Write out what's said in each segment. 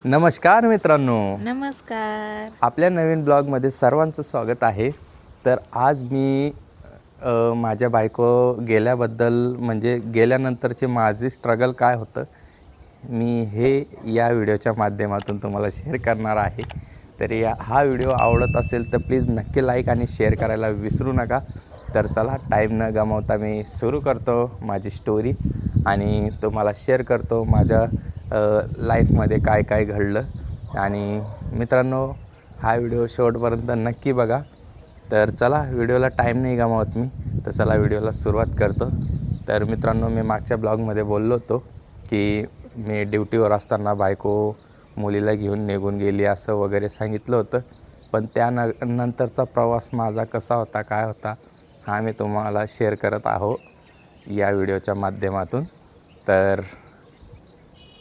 नमस्कार मित्रांनो, नमस्कार. आपल्या नवीन ब्लॉगमध्ये सर्वांचं स्वागत आहे. तर आज मी माझ्या बायको गेल्याबद्दल म्हणजे गेल्यानंतरचे माझे स्ट्रगल काय होतं मी हे या व्हिडिओच्या माध्यमातून तुम्हाला शेअर करणार आहे. तर हा व्हिडिओ आवडत असेल तर प्लीज नक्की लाईक आणि शेअर करायला विसरू नका. तर चला टाईम न गमावता मी सुरू करतो माझी स्टोरी आणि तुम्हाला शेअर करतो माझ्या लाईफमध्ये काय काय घडलं. आणि मित्रांनो, हा व्हिडिओ शेवटपर्यंत नक्की बघा. तर चला, व्हिडिओला टाईम नाही गमावत मी, तर चला व्हिडिओला सुरुवात करतो. तर मित्रांनो, मी मागच्या ब्लॉगमध्ये बोललो होतो की मी ड्युटीवर असताना बायको मुलीला घेऊन निघून गेली असं वगैरे सांगितलं होतं. पण नंतरचा प्रवास माझा कसा होता, काय होता, हा मी तुम्हाला शेअर करत आहो या व्हिडिओच्या माध्यमातून. तर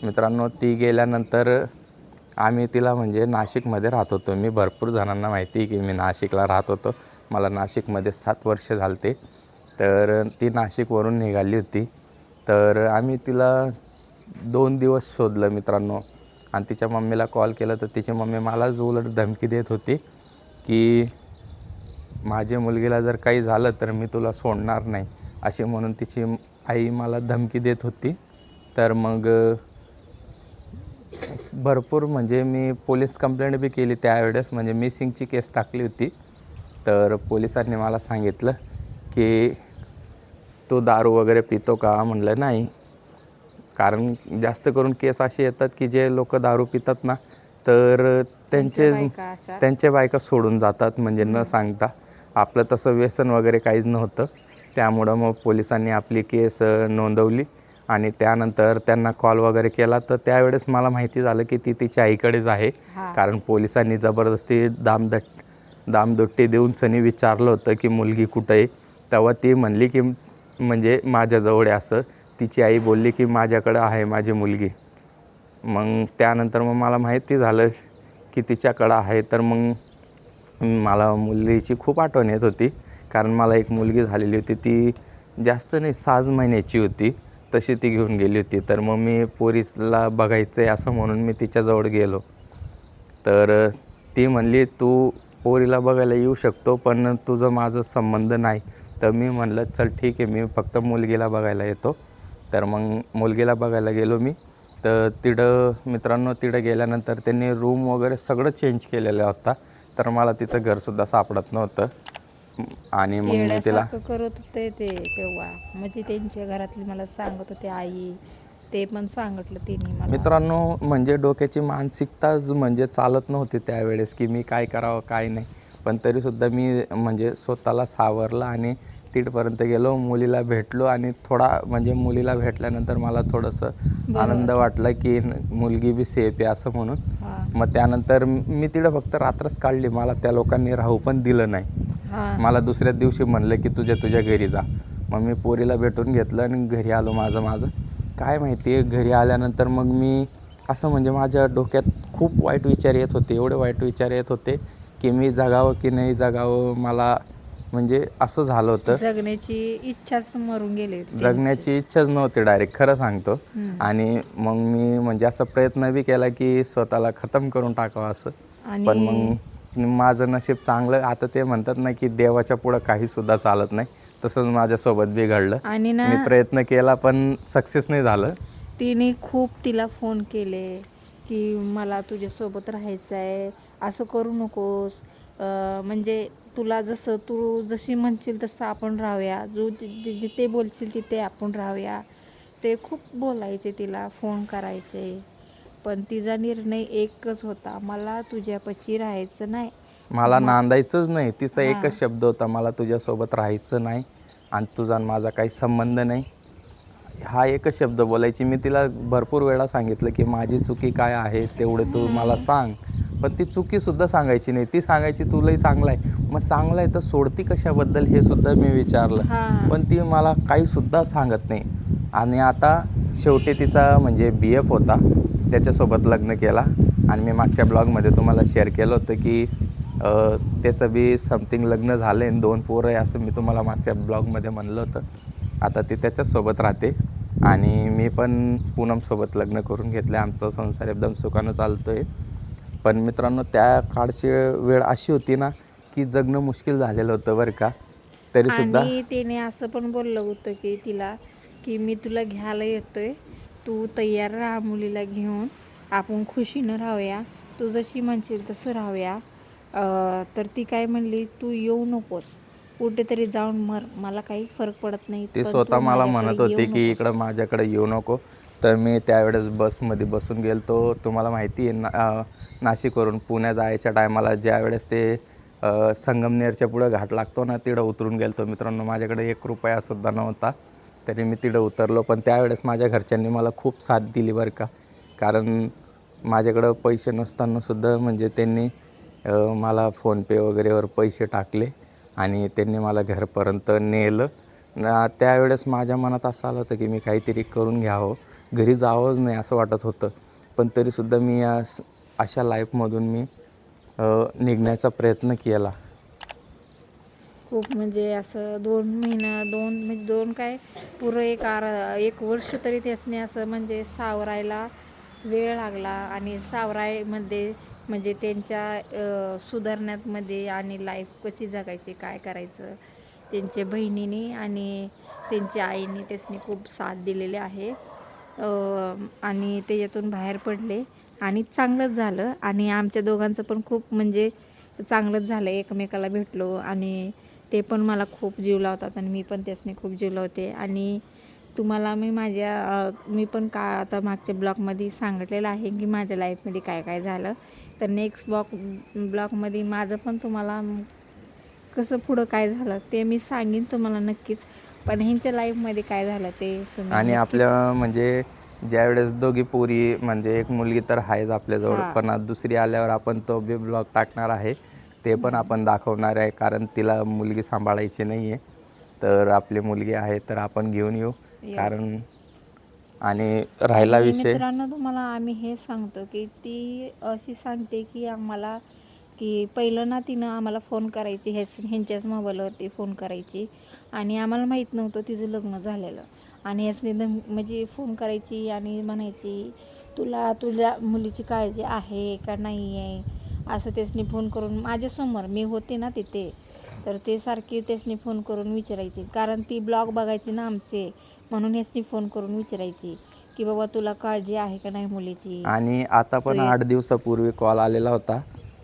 मित्रांनो, ती गेल्यानंतर आम्ही तिला म्हणजे नाशिकमध्ये राहत होतो. मी भरपूर जणांना माहिती की मी नाशिकला राहत होतो. मला नाशिकमध्ये 7 वर्ष झालते. तर ती नाशिकवरून निघाली होती. तर आम्ही तिला 2 दिवस शोधलं मित्रांनो. आणि तिच्या मम्मीला कॉल केला तर तिची मम्मी मलाच उलट धमकी देत होती की माझ्या मुलगीला जर काही झालं तर मी तुला सोडणार नाही, अशी म्हणून तिची आई मला धमकी देत होती. तर मग भरपूर म्हणजे मी पोलीस कंप्लेंट बी केली त्यावेळेस, म्हणजे मिसिंगची केस टाकली होती. तर पोलिसांनी मला सांगितलं की तू दारू वगैरे पितो का? म्हणलं नाही. कारण जास्त करून केस असे येतात की जे लोक दारू पितात ना, तर त्यांचे बायका सोडून जातात म्हणजे न सांगता. आपलं तसं व्यसन वगैरे काहीच नव्हतं. त्यामुळं मग पोलिसांनी आपली केस नोंदवली आणि त्यानंतर त्यांना कॉल वगैरे केला. तर त्यावेळेस मला माहिती झालं की ती तिच्या आईकडेच आहे. कारण पोलिसांनी जबरदस्ती दामदुट्टी देऊन सनी विचारलं होतं की मुलगी कुठं आहे. तेव्हा ती म्हणली की म्हणजे माझ्याजवळ आहे असं. तिची आई बोलली की माझ्याकडं आहे माझी मुलगी. मग त्यानंतर मग मला माहिती झालं की तिच्याकडं आहे. तर मग मला मुलीची खूप आठवण येत होती. कारण मला एक मुलगी झालेली होती, ती जास्त नाही 6 महिन्याची होती. तशी ती घेऊन गेली होती. तर मग मी पोरीला बघायचं आहे असं म्हणून मी तिच्याजवळ गेलो. तर ती म्हणली तू पोरीला बघायला येऊ शकतो पण तुझं माझं संबंध नाही. तर मी म्हणलं चल ठीक आहे, मी फक्त मुलगीला बघायला येतो. तर मग मुलगीला बघायला गेलो मी. तर मित्रांनो, तिथं गेल्यानंतर त्यांनी रूम वगैरे सगळं चेंज केलेलं होता. तर मला तिचं घरसुद्धा सापडत नव्हतं. आणि मग मी तिला करत होते ते तेव्हा, म्हणजे त्यांच्या घरातली मला सांगत होते, आई ते पण सांगितलं तिने मला. मित्रांनो, म्हणजे डोक्याची मानसिकताच म्हणजे चालत नव्हती त्यावेळेस की मी काय करावं काय नाही. पण तरीसुद्धा मी म्हणजे स्वतःला सावरलं आणि तिथपर्यंत गेलो, मुलीला भेटलो. आणि थोडा म्हणजे मुलीला भेटल्यानंतर मला थोडंसं आनंद वाटला की मुलगी बी सेफ आहे असं म्हणून. मग त्यानंतर मी तिथं फक्त रात्रच काढली. मला त्या लोकांनी राहू पण दिलं नाही. मला दुसऱ्या दिवशी म्हणलं की तुझ्या घरी जा. मग मी पोरीला भेटून घेतलं आणि घरी आलो. माझं काय माहिती आहे, घरी आल्यानंतर मग मी असं म्हणजे माझ्या डोक्यात खूप वाईट विचार येत होते. एवढे वाईट विचार येत होते की मी जगावं की नाही जगावं. मला म्हणजे असं झालं होतं, जगण्याची इच्छाच मरून गेली. जगण्याची इच्छाच नव्हती डायरेक्ट, खरं सांगतो. आणि मग मी म्हणजे असं प्रयत्न बी केला की स्वतःला खतम करून टाकावं असं. पण मग माझं नशीब चांगलं. आता ते म्हणतात ना की देवाच्या पुढं काहीसुद्धा चालत नाही, तसंच माझ्यासोबत बी घडलं. आणि मी प्रयत्न केला पण सक्सेस नाही झालं. तिने खूप तिला फोन केले की मला तुझ्यासोबत राहायचं आहे, असं करू नकोस, म्हणजे तुला तू जशी म्हणशील तसं आपण राहूया, जिथे बोलशील तिथे आपण राहूया. ते खूप बोलायचे, तिला फोन करायचे. पण तिचा निर्णय एकच होता, मला तुझ्यापाशी राहायचं नाही, मला नांदायचंच नाही. तिचा एकच शब्द होता, मला तुझ्यासोबत राहायचं नाही आणि तुझा माझा काही संबंध नाही. हा एकच शब्द बोलायची. मी तिला भरपूर वेळा सांगितलं की माझी चुकी काय आहे तेवढे तू मला सांग. पण ती चुकीसुद्धा सांगायची नाही. ती सांगायची तुलाही चांगलं आहे. मग चांगलं आहे तर सोडती कशाबद्दल हे सुद्धा मी विचारलं. पण ती मला काहीसुद्धा सांगत नाही. आणि आता शेवटी तिचा म्हणजे BF होता, त्याच्यासोबत लग्न केला. आणि मी मागच्या ब्लॉगमध्ये तुम्हाला शेअर केलं होतं की त्याचं बी समथिंग लग्न झालं आहे, 2 पोरं आहे असं मी तुम्हाला मागच्या ब्लॉगमध्ये म्हणलं होतं. आता ती त्याच्याचसोबत राहते. आणि मी पण पूनमसोबत लग्न करून घेतलं आहे. आमचा संसार एकदम सुखानं चालतो आहे. पण मित्रांनो, त्या काळची वेळ अशी होती ना की जगणं मुश्किल झालेलं होतं बरं का. तरीसुद्धा आणि त्याने असं पण बोललं होतं की तिला की मी तुला घ्यायला येतोय, तू तयार राहा मुलीला घेऊन, आपण खुशीनं राहूया, तू जशी म्हणशील तसं राहूया. तर ती काय म्हणली, तू येऊ नकोस, कुठेतरी जाऊन मर, मला काही फरक पडत नाही, ती पण स्वतः तू मला माझ्याकडे म्हणत येऊ होती की नकोस. इकडं माझ्याकडे येऊ नको. तर मी त्यावेळेस बसमध्ये बसून गेलतो. तुम्हाला माहिती आहे नाशिकवरून पुण्या जायच्या टायमाला ज्यावेळेस ते संगमनेरच्या पुढं घाट लागतो ना, तिकडं उतरून गेलतो मित्रांनो. माझ्याकडे 1 रुपयासुद्धा नव्हता, तरी मी तिकडं उतरलो. पण त्यावेळेस माझ्या घरच्यांनी मला खूप साथ दिली बरं का. कारण माझ्याकडं पैसे नसतानासुद्धा म्हणजे त्यांनी मला फोनपे वगैरेवर पैसे टाकले आणि त्यांनी मला घरपर्यंत नेलं. त्यावेळेस माझ्या मनात असं आलं होतं की मी काहीतरी करून घ्यावं, घरी जावंच नाही असं वाटत होतं. पण तरीसुद्धा मी अशा लाईफमधून मी निघण्याचा प्रयत्न केला. खूप म्हणजे असं 2 महिना, म्हणजे 2 काय, पुरं 1 वर्ष तरी त्यासने असं म्हणजे सावरायला वेळ लागला. आणि सावरायमध्ये म्हणजे त्यांच्या सुधारण्यामध्ये आणि लाईफ कशी जगायची, काय करायचं, त्यांच्या बहिणीने आणि त्यांच्या आईने त्यासनी खूप साथ दिलेली आहे. आणि त्याच्यातून बाहेर पडले आणि चांगलंच झालं. आणि आमच्या दोघांचं पण खूप म्हणजे चांगलंच झालं, एकमेकाला भेटलो. आणि ते पण मला खूप जीव लावतात आणि मी पण त्यासनी खूप जीव लावते. आणि तुम्हाला मी पण का आता मागच्या ब्लॉगमध्ये सांगितलेलं आहे की माझ्या लाईफमध्ये काय काय झालं. तर नेक्स्ट ब्लॉगमध्ये माझं पण तुम्हाला कसं पुढं काय झालं ते मी सांगेन तुम्हाला नक्कीच. पण ह्यांच्या लाईफमध्ये काय झालं ते तुम्ही आणि नक्कीच. आपल्या म्हणजे ज्यावेळेस दोघी पोरी, म्हणजे एक मुलगी तर आहेच आपल्याजवळ, हां. पण दुसरी आल्यावर आपण तो बी ब्लॉग टाकणार आहे. ते पण आपण दाखवणार आहे, कारण तिला मुलगी सांभाळायची नाही आहे. तर आपली मुलगी आहे तर आपण घेऊन येऊ. कारण आणि राहिला आणि विषय, मित्रांनो, तुम्हाला आम्ही हे सांगतो की ती अशी सांगते की आम्हाला की पहिलं ना तिनं आम्हाला फोन करायची, ह्यांच्याच मोबाईलवरती फोन करायची आणि आम्हाला माहीत नव्हतं तिचं लग्न झालेलं. आणि ह्यासनी म्हणजे फोन करायची आणि म्हणायची, तुझ्या मुलीची काळजी आहे का नाही आहे, असं त्यासनी फोन करून माझ्यासमोर, मी होते ना तिथे, तर ते सारखी त्यासनी फोन करून विचारायची. कारण ती ब्लॉग बघायची ना आमचे, म्हणून ह्यासनी फोन करून विचारायची की बाबा तुला काळजी आहे का नाही मुलीची. आणि आता पण 8 दिवसापूर्वी कॉल आलेला होता.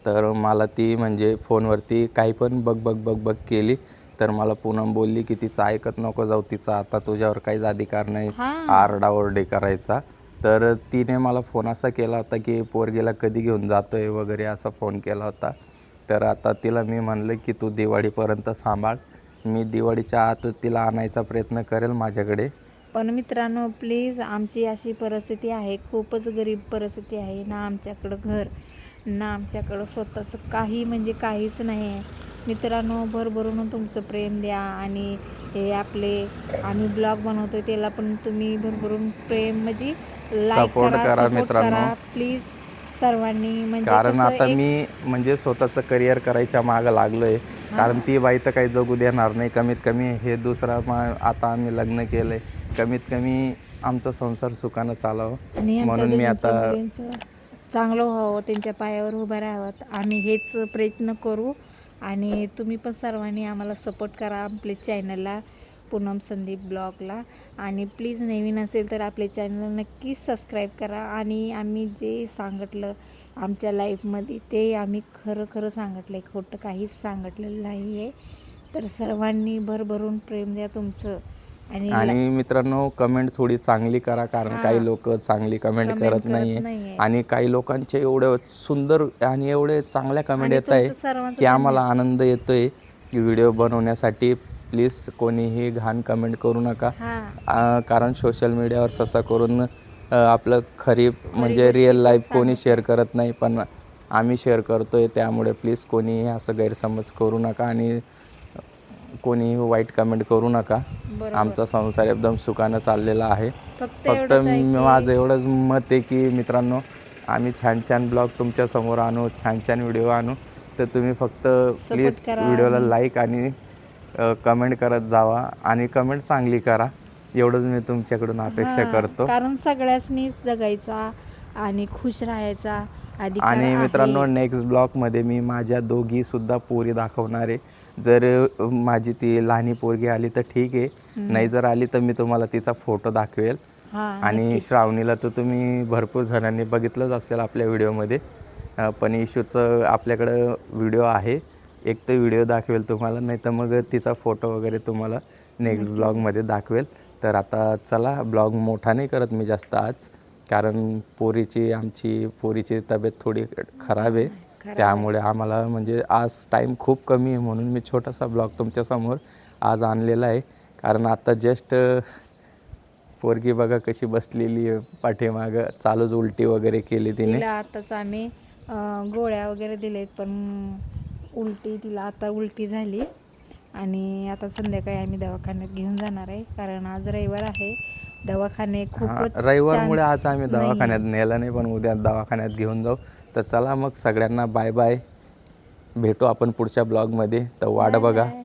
तर मला ती म्हणजे फोनवरती काही पण बघ केली. तर मला पूनम बोलली की तिचं ऐकत नको जाऊ, तिचा आता तुझ्यावर काहीच अधिकार नाही हां. आरडाओरडी करायचा. तर तिने मला फोन असा केला होता की पोरगीला कधी घेऊन जातोय वगैरे असा फोन केला होता. तर आता तिला मी म्हणलं की तू दिवाळीपर्यंत सांभाळ, मी दिवाळीच्या आत तिला आणायचा प्रयत्न करेल माझ्याकडे. पण मित्रांनो, प्लीज, आमची अशी परिस्थिती आहे, खूपच गरीब परिस्थिती आहे ना, आमच्याकडं घर ना, आमच्याकडं स्वतःचं काही म्हणजे काहीच नाही आहे. मित्रांनो, भरभरून तुमचं प्रेम द्या. आणि हे आम्ही ब्लॉग बनवतोय त्याला पण तुम्ही भरभरून प्रेम म्हणजे लाईक Support करा, करा सपोर्ट मित्रांनो. करा प्लीज सर्वांनी. म्हणजे कारण कसं आता मी म्हणजे स्वतःचं करिअर करायच्या मागं लागलो आहे. कारण ती बाई तर काही जगू देणार नाही. कमीत कमी हे आता आम्ही लग्न केलं आहे, कमीत कमी आमचा संसार सुखानं चालावं आणि आमच्या म्हणून मी दोघींच्या आता मुलींचं चांगलं व्हावं, त्यांच्या पायावर उभं राहावं, आम्ही हेच प्रयत्न करू. आणि तुम्ही पण सर्वांनी आम्हाला सपोर्ट करा आपल्या चॅनलला, पूनम संदीप ब्लॉगला. आणि प्लीज नवीन असेल तर आपल्या चॅनलला नक्कीच सबस्क्राईब करा. आणि आम्ही जे सांगितलं आमच्या लाईफमध्ये ते आम्ही खरं सांगितलं आहे, खोटं काहीच सांगितलेलं नाही आहे. तर सर्वांनी भरभरून प्रेम द्या तुमचं. आणि मित्रांनो, कमेंट थोडी चांगली करा, कारण काही लोक चांगली कमेंट करत नाही आहे. आणि काही लोकांचे एवढे सुंदर आणि एवढे चांगल्या कमेंट येत आहे सर्वांचं की आम्हाला आनंद येतो आहे की व्हिडिओ बनवण्यासाठी. प्लीज कोणीही घाण कमेंट करू नका. कारण सोशल मीडियावर ससा करून आपलं खरी म्हणजे रिअल लाईफ कोणी शेअर करत नाही, पण आम्ही शेअर करतो आहे. त्यामुळे प्लीज कोणीही असं गैरसमज करू नका आणि कोणीही वाईट कमेंट करू नका. आमचा संसार एकदम सुखानं चाललेला आहे. फक्त माझं एवढंच मत आहे की मित्रांनो, आम्ही छान ब्लॉग तुमच्यासमोर आणू, छान व्हिडिओ आणू. तर तुम्ही फक्त प्लीज व्हिडिओला लाईक आणि कमेंट करत जावा आणि कमेंट चांगली करा. एवढंच मी तुमच्याकडून अपेक्षा हां, करतो. कारण सगळ्यासनीच जगायचा आणि खुश राहायचा अधिकार आणि मित्रांनो, आहे. नेक्स्ट ब्लॉगमध्ये मी माझ्या दोघीसुद्धा पोरी दाखवणार आहे. जर माझी ती लहानी पोरगी आली तर ठीक आहे, नाही जर आली तर मी तुम्हाला तिचा फोटो दाखवेल. हां, आणि नक्कीच. श्रावणीला तर तुम्ही भरपूर जणांनी बघितलंच असेल आपल्या व्हिडिओमध्ये. पण इशूचं आपल्याकडं व्हिडिओ आहे, एक तर व्हिडिओ दाखवेल तुम्हाला, नाही तर मग तिचा फोटो वगैरे तुम्हाला नेक्स्ट ब्लॉगमध्ये दाखवेल. तर आता चला, ब्लॉग मोठा नाही करत मी जास्त आज, कारण आमची पोरीची तब्येत थोडी खराब आहे. त्यामुळे आम्हाला म्हणजे आज टाईम खूप कमी आहे, म्हणून मी छोटासा ब्लॉग तुमच्यासमोर आज आणलेला आहे. कारण आता जस्ट पोरगी बघा कशी बसलेली आहे पाठीमागं, चालूच उलटी वगैरे केली तिने. तिला आताच आम्ही गोळ्या वगैरे दिलेत, पण तिला आता उलटी झाली आणि आता संध्याकाळी आम्ही दवाखान्यात घेऊन जाणार आहे, कारण आज रविवार आहे. दवाखाने खूपच रविवारमुळे आज chance आम्ही नाहीये. दवाखान्यात नेलं नाही, पण उद्या दवाखान्यात घेऊन जाऊ. तर चला मग, सगळ्यांना बाय बाय, भेटू आपण पुढच्या ब्लॉगमध्ये. तर वाट Bye बघा. bye.